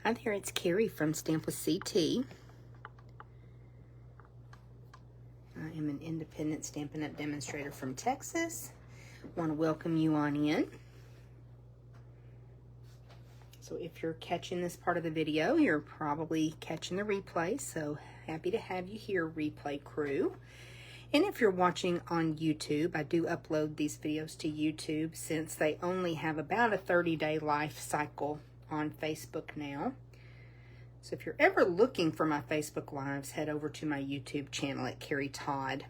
Hi there, it's Carrie from Stamp with CT. I am an independent Stampin' Up! Demonstrator from Texas. Want to welcome you on in. So if you're catching this part of the video, you're probably catching the replay, so happy to have you here, replay crew. And if you're watching on YouTube, I do upload these videos to YouTube since they only have about a 30-day life cycle on Facebook now. So if you're ever looking for my Facebook Lives, head over to my YouTube channel at Carrie Todd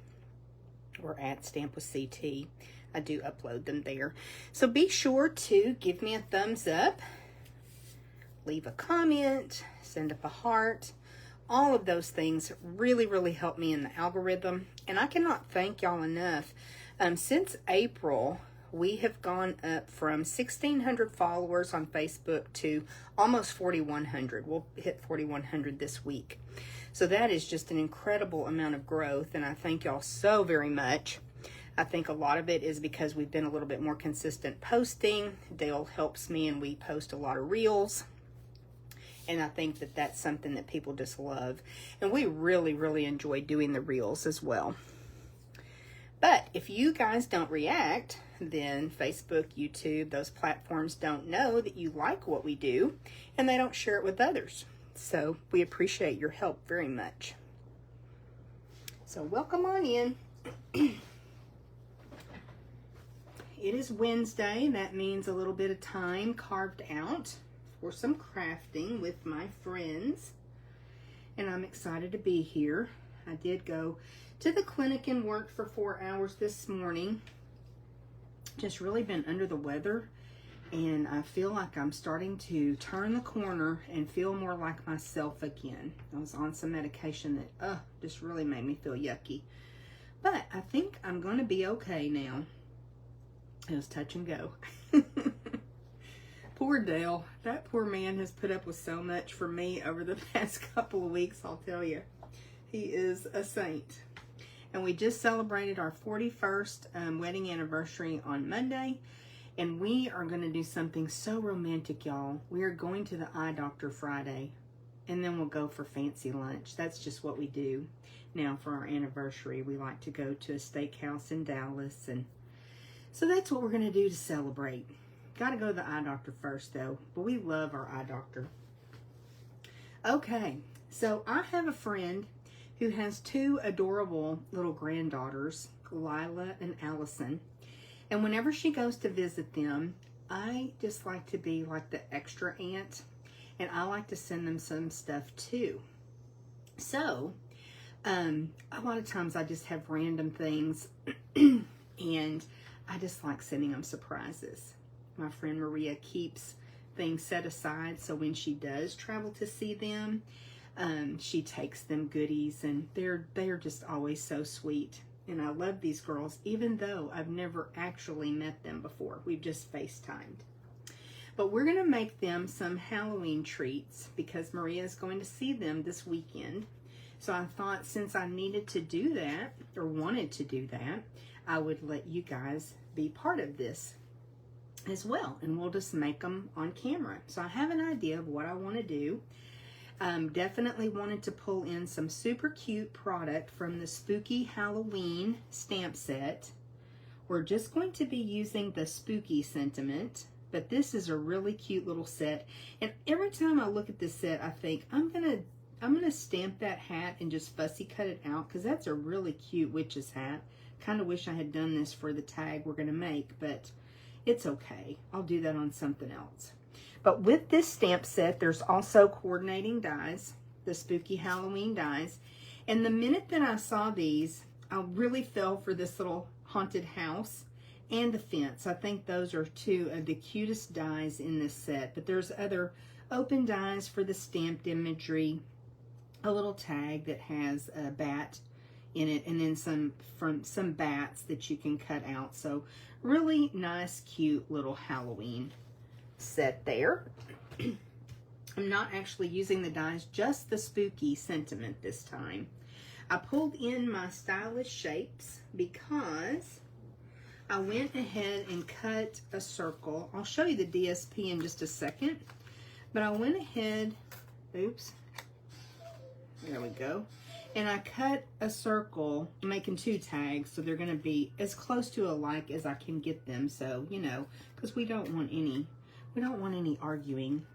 or at Stamp with CT. I do upload them there. So be sure to give me a thumbs up, leave a comment, send up a heart. All of those things really, really help me in the algorithm. And I cannot thank y'all enough. Since April, we have gone up from 1,600 followers on Facebook to almost 4,100. We'll hit 4,100 this week. So that is just an incredible amount of growth, and I thank y'all so very much. I think a lot of it is because we've been a little bit more consistent posting. Dale helps me, and we post a lot of reels. And I think that that's something that people just love. And we really, really enjoy doing the reels as well. But if you guys don't react, then Facebook, YouTube, those platforms don't know that you like what we do, and they don't share it with others. So we appreciate your help very much. So welcome on in. It is Wednesday. That means a little bit of time carved out for some crafting with my friends, and I'm excited to be here. I did go to the clinic and worked for 4 hours this morning. Just really been under the weather, and I feel like I'm starting to turn the corner and feel more like myself again. I was on some medication that just really made me feel yucky, but I think I'm going to be okay now. It was touch and go. Poor Dale. That poor man has put up with so much for me over the past couple of weeks, I'll tell you. He is a saint. And we just celebrated our 41st wedding anniversary on Monday. And we are going to do something so romantic, y'all. We are going to the eye doctor Friday. And then we'll go for fancy lunch. That's just what we do. Now, for our anniversary, we like to go to a steakhouse in Dallas. And so that's what we're going to do to celebrate. Got to go to the eye doctor first, though. But we love our eye doctor. Okay, so I have a friend who has two adorable little granddaughters, Lila and Allison. And whenever she goes to visit them, I just like to be like the extra aunt. And I like to send them some stuff, too. So, a lot of times I just have random things. And I just like sending them surprises. My friend Maria keeps things set aside, so when she does travel to see them, she takes them goodies, and they're just always so sweet. And I love these girls, even though I've never actually met them before. We've just FaceTimed. But we're going to make them some Halloween treats because Maria is going to see them this weekend. So I thought since I needed to do that, or wanted to do that, I would let you guys be part of this as well, and we'll just make them on camera. So I have an idea of what I want to do. Definitely wanted to pull in some super cute product from the Spooky Halloween stamp set. We're just going to be using the spooky sentiment, but this is a really cute little set, and every time I look at this set I think I'm gonna stamp that hat and just fussy cut it out, because that's a really cute witch's hat. Kind of wish I had done this for the tag we're gonna make, but it's okay. I'll do that on something else. But with this stamp set, there's also coordinating dies, the Spooky Halloween dies. And the minute that I saw these, I really fell for this little haunted house and the fence. I think those are two of the cutest dies in this set. But there's other open dies for the stamped imagery, a little tag that has a bat in it, and then some bats that you can cut out. So really nice, cute little Halloween set there. I'm not actually using the dies, just the spooky sentiment this time. I pulled in my stylish shapes because I went ahead and cut a circle. I'll show you the DSP in just a second. But I went ahead, oops, there we go. And I cut a circle, making 2 tags, so they're gonna be as close to alike as I can get them. So, you know, because we don't want any arguing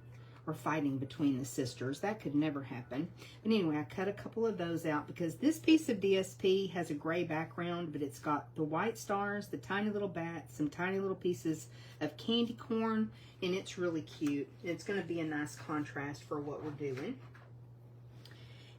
or fighting between the sisters. That could never happen. But anyway, I cut a couple of those out because this piece of DSP has a gray background, but it's got the white stars, the tiny little bats, some tiny little pieces of candy corn, and it's really cute. It's gonna be a nice contrast for what we're doing.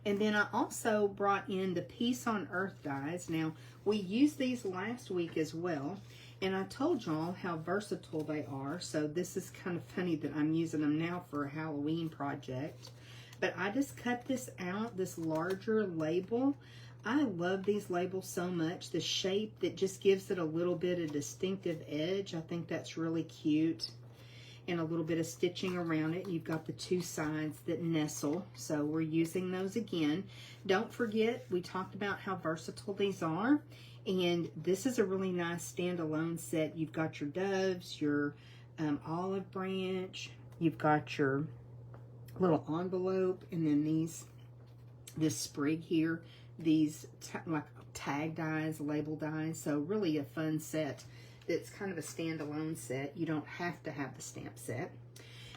And then I also brought in the Peace on Earth dies. Now, we used these last week as well, and I told y'all how versatile they are. So this is kind of funny that I'm using them now for a Halloween project. But I just cut this out, this larger label. I love these labels so much. The shape that just gives it a little bit of distinctive edge. I think that's really cute. And a little bit of stitching around it. You've got the 2 sides that nestle, so we're using those again. Don't forget, we talked about how versatile these are, and this is a really nice standalone set. You've got your doves, your olive branch, you've got your little envelope, and then this sprig here, these like tag dies, label dies, so really a fun set. It's kind of a standalone set. You don't have to have the stamp set.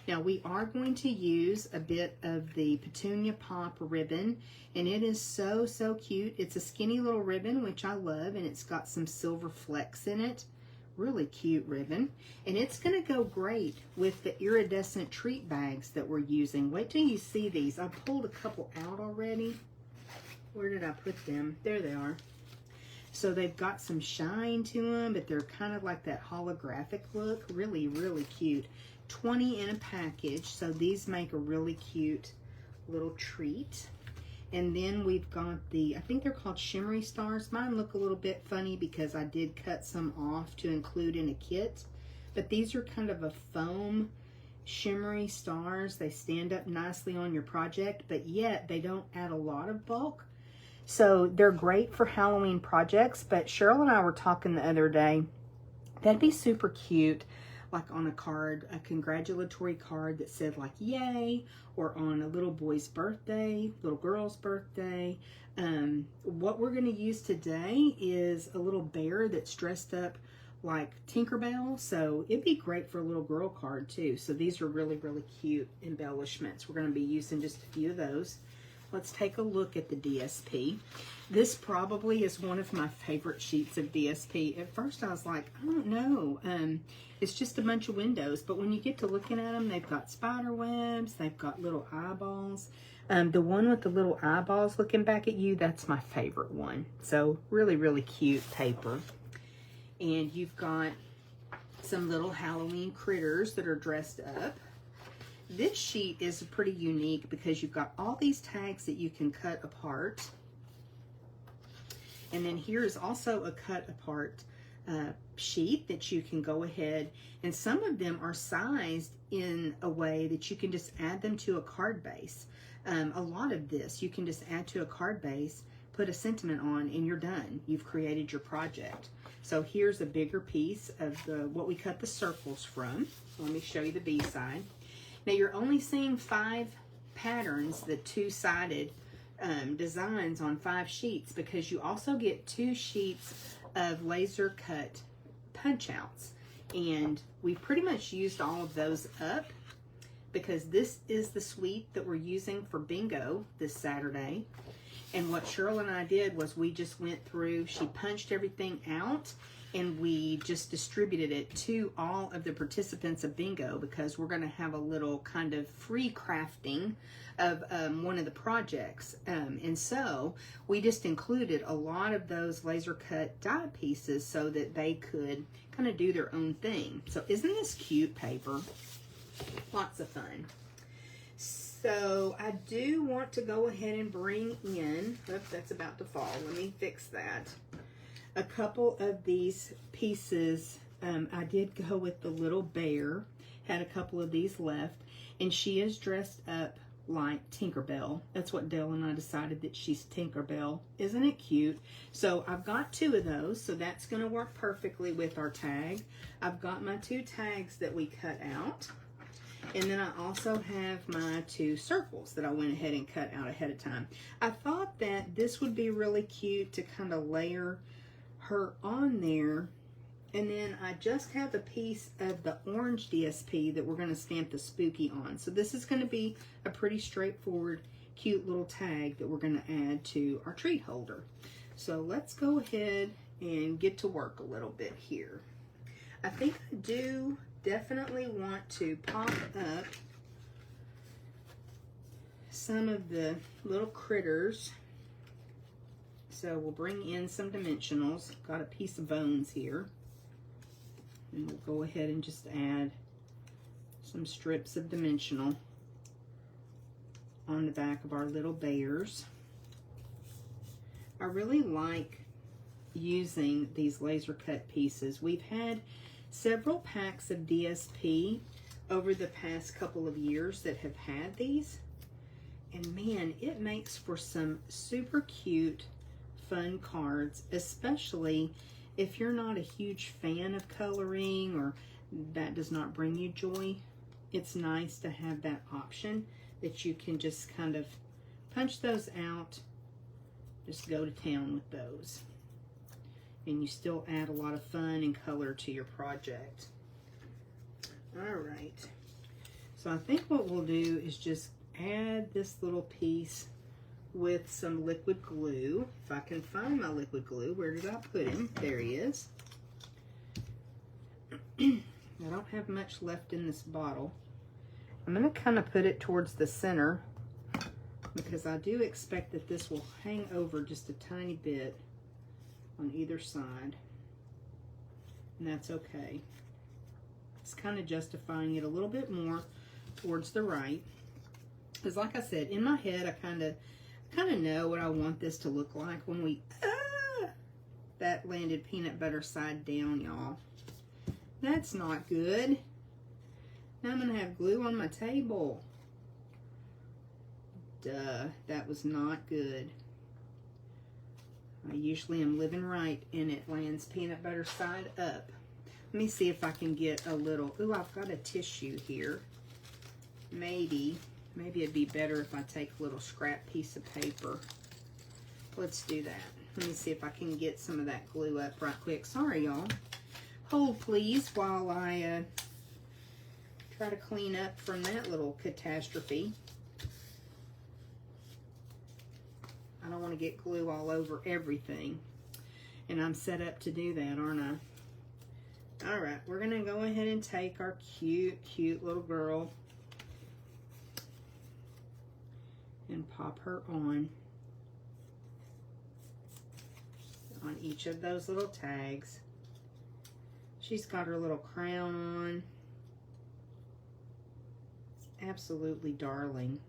Now we are going to use a bit of the Petunia Pop ribbon, and it is so, so cute. It's a skinny little ribbon, which I love, and it's got some silver flecks in it. Really cute ribbon. And it's gonna go great with the iridescent treat bags that we're using. Wait till you see these. I pulled a couple out already. Where did I put them? There they are. So they've got some shine to them, but they're kind of like that holographic look. Really, really cute. 20 in a package, so these make a really cute little treat. And then we've got the, I think they're called shimmery stars. Mine look a little bit funny because I did cut some off to include in a kit. But these are kind of a foam shimmery stars. They stand up nicely on your project, but yet they don't add a lot of bulk. So they're great for Halloween projects, but Cheryl and I were talking the other day, that'd be super cute, like on a card, a congratulatory card that said like, yay, or on a little boy's birthday, little girl's birthday. What we're gonna use today is a little bear that's dressed up like Tinkerbell, so it'd be great for a little girl card too. So these are really, really cute embellishments. We're gonna be using just a few of those. Let's take a look at the DSP. This probably is one of my favorite sheets of DSP. At first I was like, I don't know. It's just a bunch of windows, but when you get to looking at them, they've got spider webs, they've got little eyeballs. The one with the little eyeballs looking back at you, that's my favorite one. So really, really cute paper. And you've got some little Halloween critters that are dressed up. This sheet is pretty unique because you've got all these tags that you can cut apart. And then here's also a cut apart sheet that you can go ahead, and some of them are sized in a way that you can just add them to a card base. A lot of this you can just add to a card base, put a sentiment on, and you're done. You've created your project. So here's a bigger piece of what we cut the circles from. Let me show you the B side. Now you're only seeing 5 patterns, the 2-sided designs on 5 sheets, because you also get 2 sheets of laser cut punch outs. And we pretty much used all of those up because this is the suite that we're using for bingo this Saturday. And what Cheryl and I did was we just went through, she punched everything out, and we just distributed it to all of the participants of bingo because we're going to have a little kind of free crafting of one of the projects. And so we just included a lot of those laser cut die pieces so that they could kind of do their own thing. So isn't this cute paper? Lots of fun. So I do want to go ahead and bring in, oops, that's about to fall. Let me fix that. A couple of these pieces. I did go with the little bear, had a couple of these left, and she is dressed up like Tinkerbell. That's what Dell and I decided, that she's Tinkerbell. Isn't it cute? So I've got 2 of those, so that's going to work perfectly with our tag. I've got my 2 tags that we cut out. And then I also have my 2 circles that I went ahead and cut out ahead of time. I thought that this would be really cute to kind of layer her on there. And then I just have a piece of the orange DSP that we're going to stamp the spooky on. So this is going to be a pretty straightforward, cute little tag that we're going to add to our treat holder. So let's go ahead and get to work a little bit here. I think I do definitely want to pop up some of the little critters. So we'll bring in some dimensionals. Got a piece of bones here. And we'll go ahead and just add some strips of dimensional on the back of our little bears. I really like using these laser cut pieces. We've had several packs of DSP over the past couple of years that have had these, and man, it makes for some super cute, fun cards, especially if you're not a huge fan of coloring or that does not bring you joy. It's nice to have that option that you can just kind of punch those out, just go to town with those. And you still add a lot of fun and color to your project. All right. So I think what we'll do is just add this little piece with some liquid glue. If I can find my liquid glue, where did I put him? There he is. I don't have much left in this bottle. I'm going to kind of put it towards the center because I do expect that this will hang over just a tiny bit on either side, and that's okay. It's kind of justifying it a little bit more towards the right, because like I said, in my head I kind of know what I want this to look like when we that landed peanut butter side down, y'all. That's not good. Now I'm gonna have glue on my table. Duh, that was not good. I usually am living right and it lands peanut butter side up. Let me see if I can get a little, ooh, I've got a tissue here. Maybe it'd be better if I take a little scrap piece of paper. Let's do that. Let me see if I can get some of that glue up right quick. Sorry, y'all. Hold please while I try to clean up from that little catastrophe. I don't want to get glue all over everything. And I'm set up to do that, aren't I? Alright, we're going to go ahead and take our cute, cute little girl and pop her on each of those little tags. She's got her little crown on. Absolutely darling.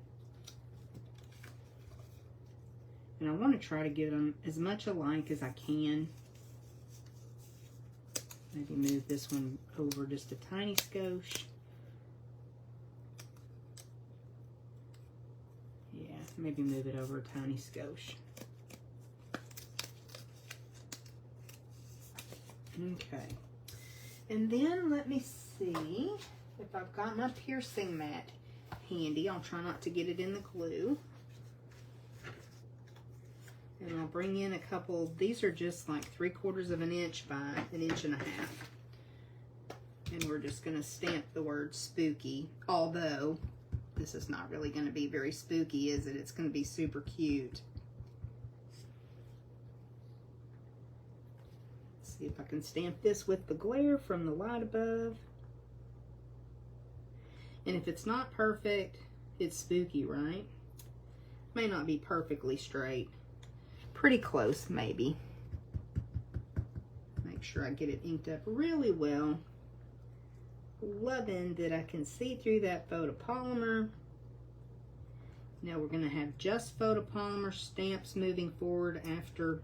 And I want to try to get them as much alike as I can. Maybe move this one over just a tiny skosh. Yeah, maybe move it over a tiny skosh. Okay. And then let me see if I've got my piercing mat handy. I'll try not to get it in the glue. And I'll bring in a couple, these are just like 3/4 of an inch by 1.5 inches. And we're just going to stamp the word spooky. Although, this is not really going to be very spooky, is it? It's going to be super cute. Let's see if I can stamp this with the glare from the light above. And if it's not perfect, it's spooky, right? May not be perfectly straight. Pretty close, maybe. Make sure I get it inked up really well. Loving that I can see through that photopolymer. Now we're going to have just photopolymer stamps moving forward after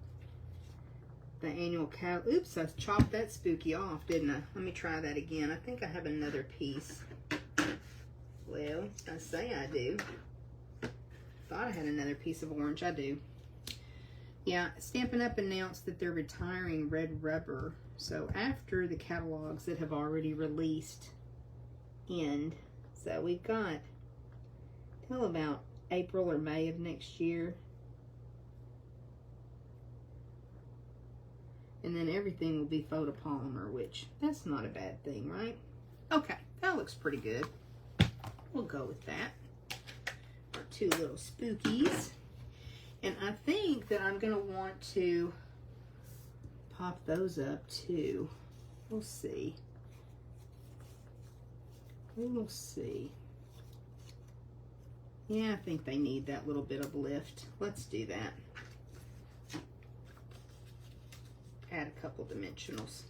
the annual catalog. Oops, I chopped that spooky off, didn't I? Let me try that again. I think I have another piece. Well, I say I do. Thought I had another piece of orange. I do. Yeah, Stampin' Up! Announced that they're retiring red rubber. So after the catalogs that have already released end, is So we've got till about April or May of next year. And then everything will be photopolymer, which that's not a bad thing, right? Okay, that looks pretty good. We'll go with that. Our two little spookies. And I think that I'm going to want to pop those up too. We'll see. We'll see. Yeah, I think they need that little bit of lift. Let's do that. Add a couple dimensionals.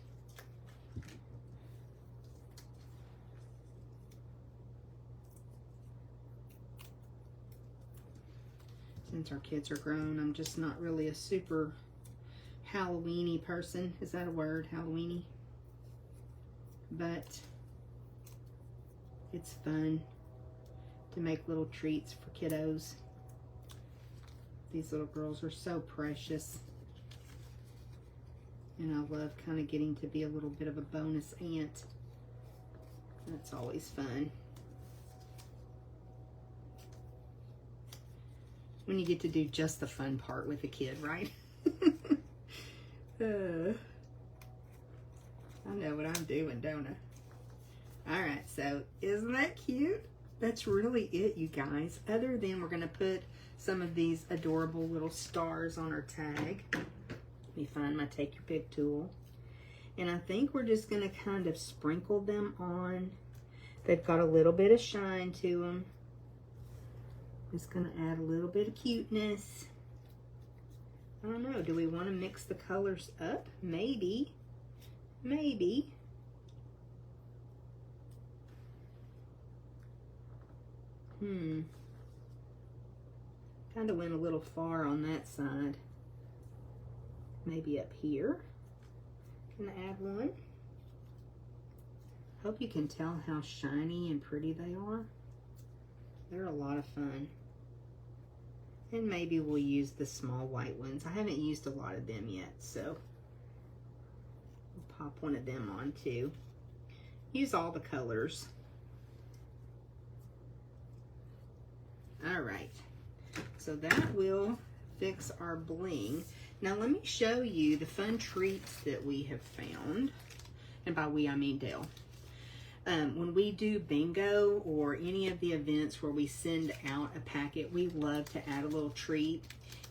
Since our kids are grown, I'm just not really a super Halloween-y person. Is that a word, Halloween-y? But it's fun to make little treats for kiddos. These little girls are so precious. And I love kind of getting to be a little bit of a bonus aunt. That's always fun. When you get to do just the fun part with a kid, right? I know what I'm doing, don't I? All right, so isn't that cute? That's really it, you guys. Other than we're going to put some of these adorable little stars on our tag. Let me find my Take Your Pick tool. And I think we're just going to kind of sprinkle them on. They've got a little bit of shine to them. Just going to add a little bit of cuteness. I don't know. Do we want to mix the colors up? Maybe. Maybe. Kind of went a little far on that side. Maybe up here. Gonna add one. Hope you can tell how shiny and pretty they are. They're a lot of fun. And maybe we'll use the small white ones. I haven't used a lot of them yet, so we'll pop one of them on too. Use all the colors. All right, so that will fix our bling. Now let me show you the fun treats that we have found. And by we, I mean Dale. When we do bingo or any of the events where we send out a packet, we love to add a little treat.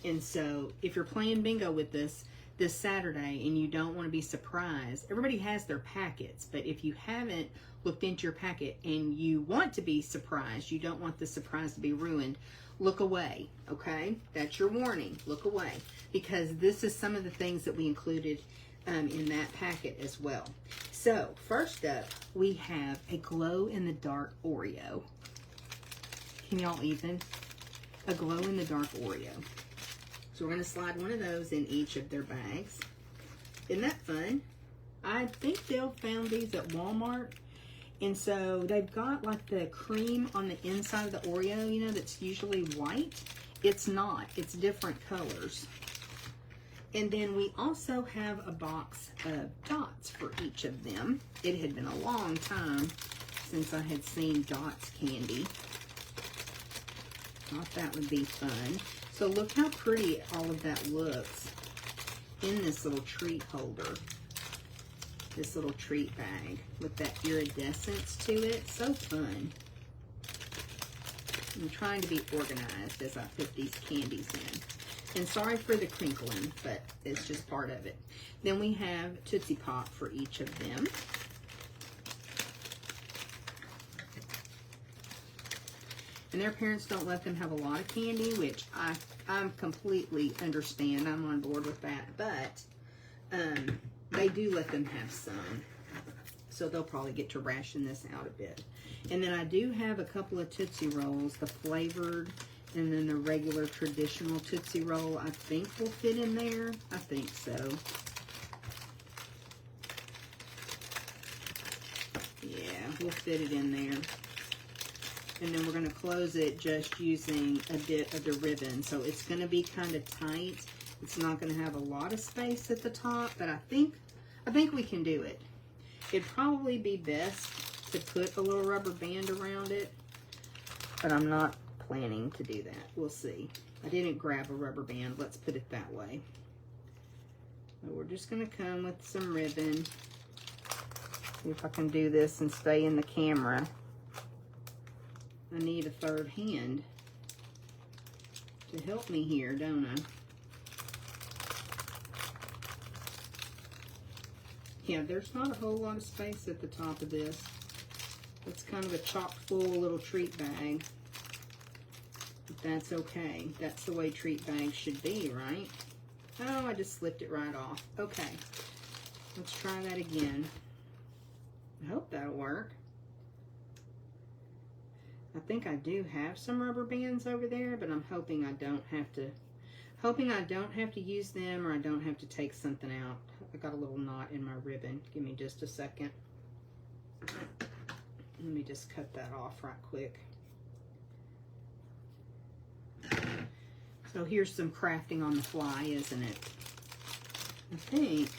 And so if you're playing bingo with us this Saturday and you don't want to be surprised, everybody has their packets, but if you haven't looked into your packet and you want to be surprised, you don't want the surprise to be ruined, look away, okay? That's your warning, look away, because this is some of the things that we included in that packet as well. So first up, we have a glow-in-the-dark Oreo. Can y'all even? A glow-in-the-dark Oreo. So we're going to slide one of those in each of their bags. Isn't that fun? I think Dale found these at Walmart. And so they've got like the cream on the inside of the Oreo, you know, that's usually white. It's not. It's different colors. And then we also have a box of dots for each of them. It had been a long time since I had seen dots candy. Thought that would be fun. So look how pretty all of that looks in this little treat holder. This little treat bag with that iridescence to it. So fun. I'm trying to be organized as I put these candies in. And sorry for the crinkling, but it's just part of it. Then we have Tootsie Pop for each of them. And their parents don't let them have a lot of candy, which I completely understand. I'm on board with that. But they do let them have some. So they'll probably get to ration this out a bit. And then I do have a couple of Tootsie Rolls, the flavored and then the regular traditional Tootsie Roll, I think will fit in there. I think so. Yeah, we'll fit it in there. And then we're going to close it just using a bit of the ribbon. So it's going to be kind of tight. It's not going to have a lot of space at the top, but I think we can do it. It'd probably be best to put a little rubber band around it, but I'm not planning to do that. We'll see. I didn't grab a rubber band, let's put it that way. So we're just going to come with some ribbon. See if I can do this and stay in the camera. I need a third hand to help me here, don't I? Yeah, there's not a whole lot of space at the top of this. It's kind of a chock full little treat bag. But that's okay. That's the way treat bags should be, right? Oh, I just slipped it right off. Okay, let's try that again. I hope that'll work. I think I do have some rubber bands over there, but I'm hoping I don't have to use them, or I don't have to take something out. I got a little knot in my ribbon. Give me just a second. Let me just cut that off right quick. So here's some crafting on the fly, isn't it? I think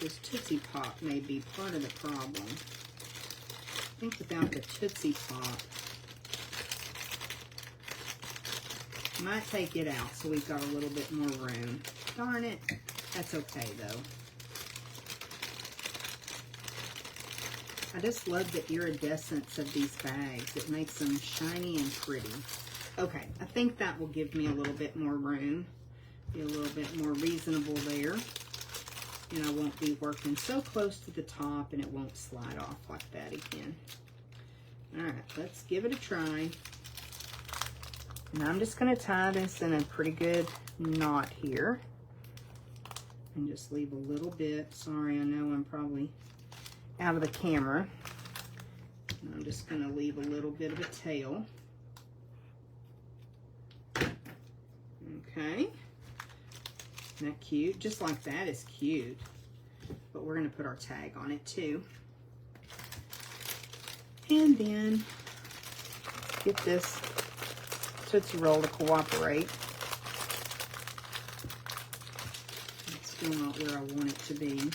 this Tootsie Pop may be part of the problem. I think without the Tootsie Pop, might take it out so we've got a little bit more room. Darn it. That's okay though. I just love the iridescence of these bags. It makes them shiny and pretty. Okay, I think that will give me a little bit more room. Be a little bit more reasonable there. And I won't be working so close to the top, and it won't slide off like that again. All right, let's give it a try. And I'm just going to tie this in a pretty good knot here. And just leave a little bit. Sorry, I know I'm probably out of the camera. And I'm just going to leave a little bit of a tail. Okay. Isn't that cute? Just like that is cute. But we're going to put our tag on it too. And then get this Tootsie Roll to cooperate. It's still not where I want it to be.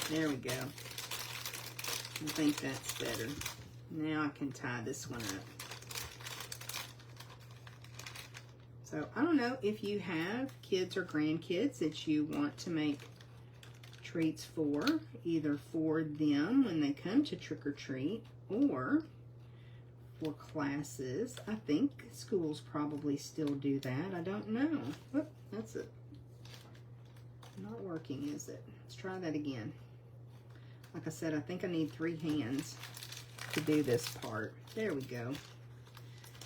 There we go. I think that's better. Now I can tie this one up. So I don't know if you have kids or grandkids that you want to make treats for, either for them when they come to trick or treat, or for classes. I think schools probably still do that. I don't know. Whoop, that's it. Not working, is it? Let's try that again. Like I said, I think I need 3 hands to do this part. There we go.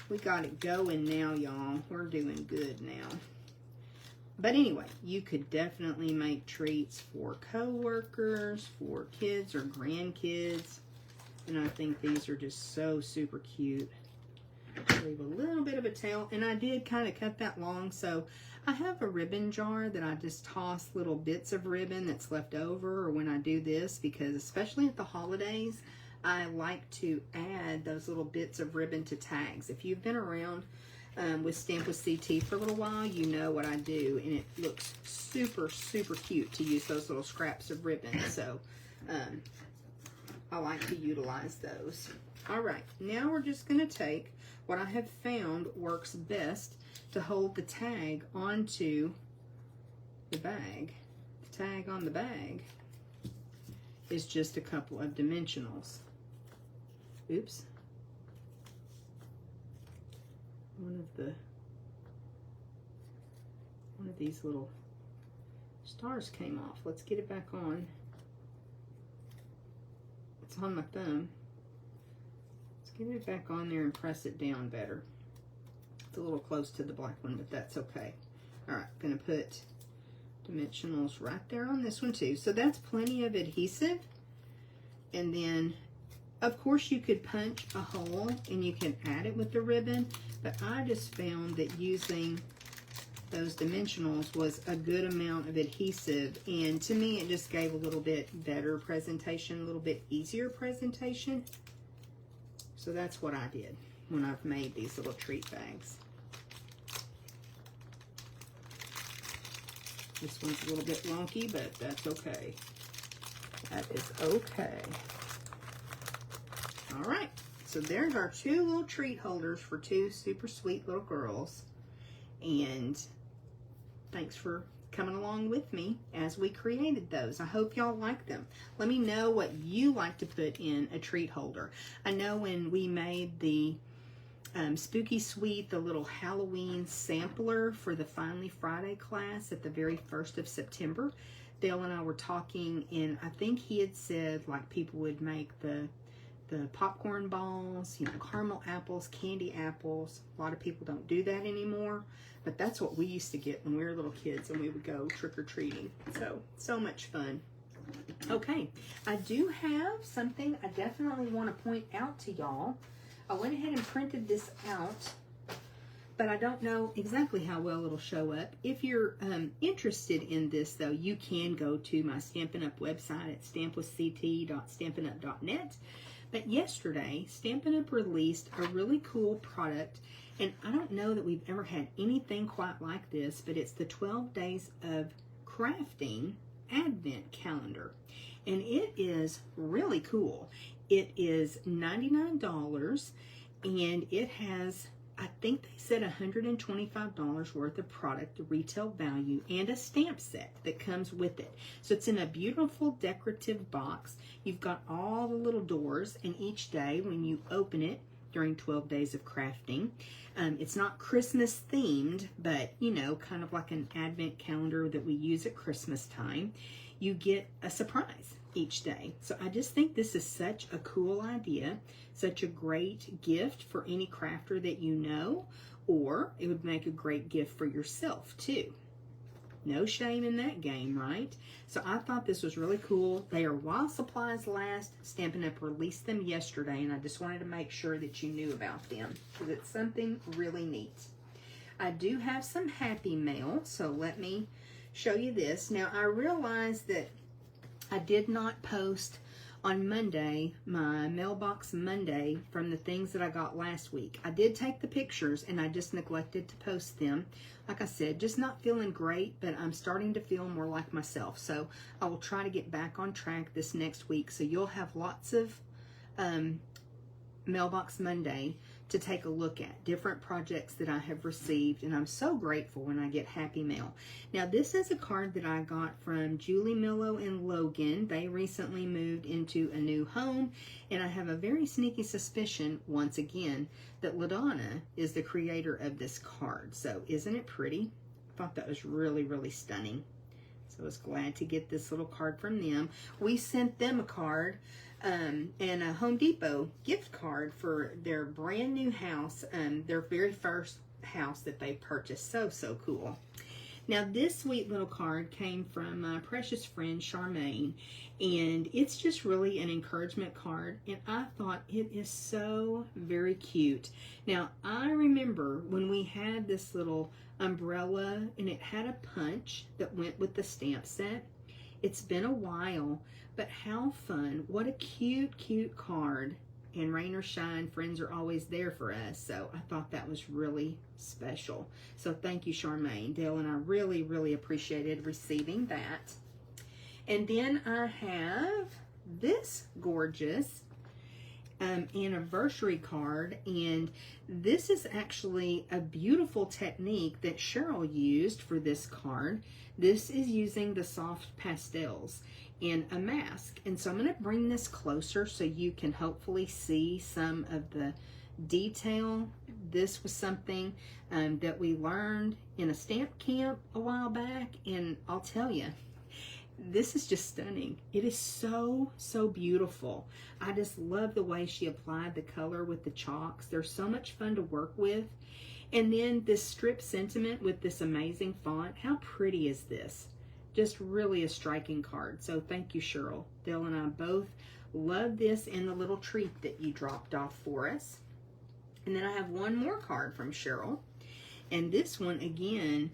We got it going now, y'all. We're doing good now. But anyway, you could definitely make treats for co-workers, for kids or grandkids. And I think these are just so super cute. Leave a little bit of a tail. And I did kind of cut that long, so I have a ribbon jar that I just toss little bits of ribbon that's left over, or when I do this, because especially at the holidays, I like to add those little bits of ribbon to tags. If you've been around with Stamp with CT for a little while, you know what I do, and it looks super, super cute to use those little scraps of ribbon. So I like to utilize those. All right, now we're just going to take what I have found works best to hold the tag onto the bag. The tag on the bag is just a couple of dimensionals. Oops. One of these little stars came off. Let's get it back on. It's on my thumb. Let's get it back on there and press it down better. It's a little close to the black one, but that's okay. All right, gonna put dimensionals right there on this one too. So that's plenty of adhesive. And then, of course, you could punch a hole and you can add it with the ribbon, but I just found that using those dimensionals was a good amount of adhesive, and to me it just gave a little bit better presentation, a little bit easier presentation. So that's what I did when I've made these little treat bags. This one's a little bit wonky, but that's okay. That is okay. All right, so there's our 2 little treat holders for 2 super sweet little girls. And thanks for coming along with me as we created those. I hope y'all like them. Let me know what you like to put in a treat holder. I know when we made the Spooky Sweet, the little Halloween sampler for the Finally Friday class at the very 1st of September, Dale and I were talking, and I think he had said like people would make the popcorn balls, you know, caramel apples, candy apples. A lot of people don't do that anymore, but that's what we used to get when we were little kids and we would go trick-or-treating. So much fun. Okay, I do have something I definitely want to point out to y'all. I went ahead and printed this out, but I don't know exactly how well it'll show up. If you're interested in this, though, you can go to my Stampin' Up website at stampwithct.stampinup.net. But yesterday, Stampin' Up released a really cool product, and I don't know that we've ever had anything quite like this, but it's the 12 Days of Crafting Advent Calendar. And it is really cool. It is $99, and it has, I think they said $125 worth of product, the retail value, and a stamp set that comes with it. So it's in a beautiful decorative box. You've got all the little doors, and each day when you open it during 12 Days of Crafting, it's not Christmas themed, but you know, kind of like an advent calendar that we use at Christmas time, you get a surprise each day. So I just think this is such a cool idea, such a great gift for any crafter that you know, or it would make a great gift for yourself too. No shame in that game, right? So I thought this was really cool. They are while supplies last. Stampin' Up released them yesterday, and I just wanted to make sure that you knew about them because it's something really neat. I do have some happy mail, so let me show you this. Now, I realized that I did not post on Monday, my Mailbox Monday, from the things that I got last week. I did take the pictures, and I just neglected to post them. Like I said, just not feeling great, but I'm starting to feel more like myself. So I will try to get back on track this next week. So you'll have lots of Mailbox Monday to take a look at different projects that I have received, and I'm so grateful when I get happy mail. Now, this is a card that I got from Julie Millow and Logan. They recently moved into a new home, and I have a very sneaky suspicion, once again, that LaDonna is the creator of this card. So isn't it pretty? I thought that was really, really stunning. So I was glad to get this little card from them. We sent them a card and a Home Depot gift card for their brand new house, their very first house that they purchased. So cool. Now, this sweet little card came from my precious friend Charmaine, and it's just really an encouragement card, and I thought it is so very cute. Now, I remember when we had this little umbrella, and it had a punch that went with the stamp set. It's been a while, but how fun. What a cute, cute card. And rain or shine, friends are always there for us. So I thought that was really special. So thank you, Charmaine. Dale and I really, really appreciated receiving that. And then I have this gorgeous anniversary card, and this is actually a beautiful technique that Cheryl used for this card. This is using the soft pastels in a mask, and so I'm going to bring this closer so you can hopefully see some of the detail. This was something that we learned in a stamp camp a while back, and I'll tell you, this is just stunning. It is so beautiful. I just love the way she applied the color with the chalks. They're so much fun to work with. And then this strip sentiment with this amazing font. How pretty is this? Just really a striking card. So thank you, Cheryl. Dale and I both love this and the little treat that you dropped off for us. And then I have one more card from Cheryl. And this one, again,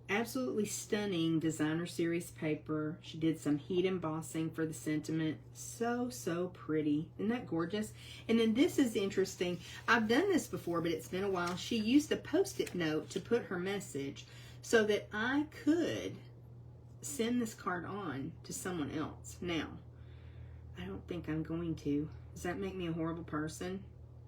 absolutely stunning designer series paper. She did some heat embossing for the sentiment. So pretty. Isn't that gorgeous? And then this is interesting. I've done this before, but it's been a while. She used a Post-it note to put her message so that I could send this card on to someone else. Now, I don't think I'm going to. Does that make me a horrible person?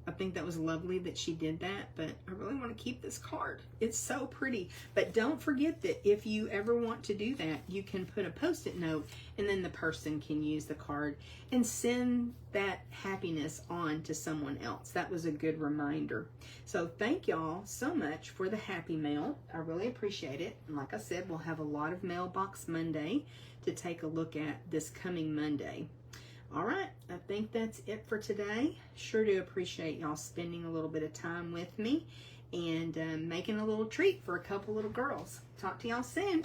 I think that was lovely that she did that, but I really want to keep this card. It's so pretty. But don't forget that if you ever want to do that, you can put a Post-it note and then the person can use the card and send that happiness on to someone else. That was a good reminder. So thank y'all so much for the happy mail. I really appreciate it. And like I said, we'll have a lot of Mailbox Monday to take a look at this coming Monday. All right, I think that's it for today. Sure do appreciate y'all spending a little bit of time with me and making a little treat for a couple little girls. Talk to y'all soon.